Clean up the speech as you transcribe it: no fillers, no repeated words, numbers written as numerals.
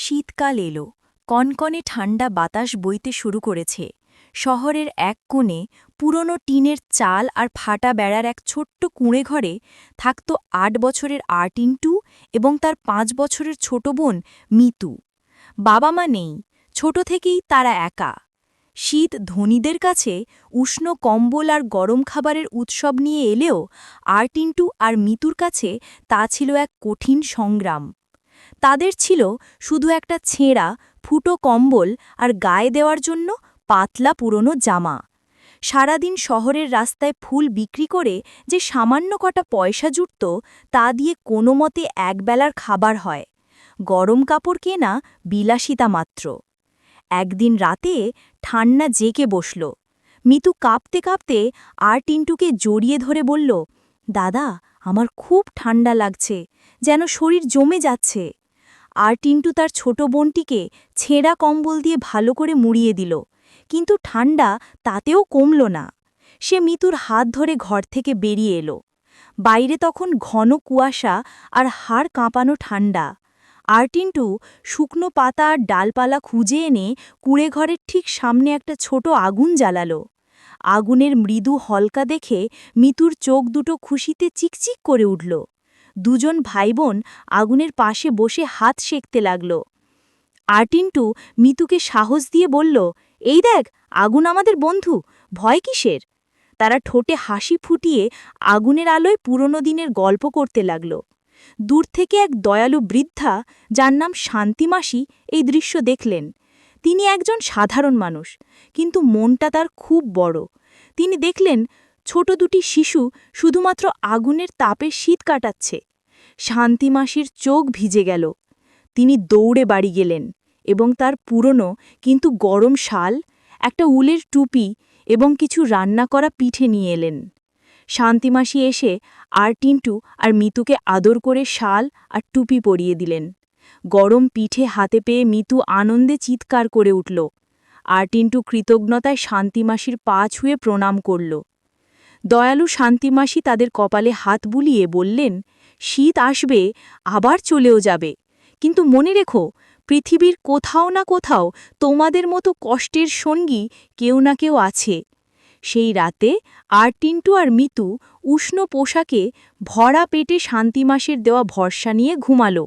শীতকাল এলো, কনকনে ঠান্ডা বাতাস বইতে শুরু করেছে। শহরের এক কোণে পুরনো টিনের চাল আর ফাটা বেড়ার এক ছোট্ট কুঁড়ে ঘরে থাকত ৮ বছরের আর্টিন্টু এবং তার ৫ বছরের ছোট বোন মিতু। বাবা মা নেই, ছোট থেকেই তারা একা। শীত ধনীদের কাছে উষ্ণ কম্বল আর গরম খাবারের উৎসব নিয়ে এলেও আর্টিন্টু আর মিতুর কাছে তা ছিল এক কঠিন সংগ্রাম। তাদের ছিল শুধু একটা ছেঁড়া ফুটো কম্বল আর গায়ে দেওয়ার জন্য পাতলা পুরনো জামা। সারাদিন শহরের রাস্তায় ফুল বিক্রি করে যে সামান্য কটা পয়সা জুটত তা দিয়ে কোনো মতে একবেলার খাবার হয়, গরম কাপড় কেনা বিলাসিতা মাত্র। একদিন রাতে ঠান্ডা জেকে বসল। মিতু কাঁপতে কাঁপতে আর্টিন্টুকে জড়িয়ে ধরে বলল, দাদা, আমার খুব ঠান্ডা লাগছে, যেন শরীর জমে যাচ্ছে। আর্টিন্টু তার ছোট বোনটিকে ছেঁড়া কম্বল দিয়ে ভালো করে মুড়িয়ে দিল, কিন্তু ঠান্ডা তাতেও কমল না। সে মিতুর হাত ধরে ঘর থেকে বেরিয়ে এলো। বাইরে তখন ঘন কুয়াশা আর হাড় কাঁপানো ঠান্ডা। আর্টিন্টু শুকনো পাতা আর ডালপালা খুঁজে এনে কুঁড়েঘরের ঠিক সামনে একটা ছোট আগুন জ্বালালো। আগুনের মৃদু হলকা দেখে মিতুর চোখ দুটো খুশিতে চিকচিক করে উঠল। দুজন ভাইবোন আগুনের পাশে বসে হাত সেঁকতে লাগল। আর্টিন্টু মিতুকে সাহস দিয়ে বলল, এই দেখ, আগুন আমাদের বন্ধু, ভয় কিসের? তারা ঠোঁটে হাসি ফুটিয়ে আগুনের আলোয় পুরনো দিনের গল্প করতে লাগল। দূর থেকে এক দয়ালু বৃদ্ধা, যার নাম শান্তিমাসি, এই দৃশ্য দেখলেন। তিনি একজন সাধারণ মানুষ, কিন্তু মনটা তার খুব বড়। তিনি দেখলেন ছোট দুটি শিশু শুধুমাত্র আগুনের তাপে শীত কাটাচ্ছে। শান্তিমাসির চোখ ভিজে গেল। তিনি দৌড়ে বাড়ি গেলেন এবং তার পুরনো কিন্তু গরম শাল, একটা উলের টুপি এবং কিছু রান্না করা পিঠে নিয়ে এলেন। শান্তিমাসি এসে আর্টিন্টু আর মিতুকে আদর করে শাল আর টুপি পরিয়ে দিলেন। গরম পিঠে হাতে পেয়ে মিতু আনন্দে চিৎকার করে উঠল। আর্টিন্টু কৃতজ্ঞতায় শান্তিমাসির পা ছুঁয়ে প্রণাম করল। দয়ালু শান্তিমাসি তাদের কপালে হাত বুলিয়ে বললেন, শীত আসবে, আবার চলেও যাবে, কিন্তু মনে রেখো, পৃথিবীর কোথাও না কোথাও তোমাদের মতো কষ্টের সঙ্গী কেউ না কেউ আছে। সেই রাতে আর্টিন্টু আর মিতু উষ্ণ পোশাকে ভরা পেটে শান্তিমাসির দেওয়া ভরসা নিয়ে ঘুমালো।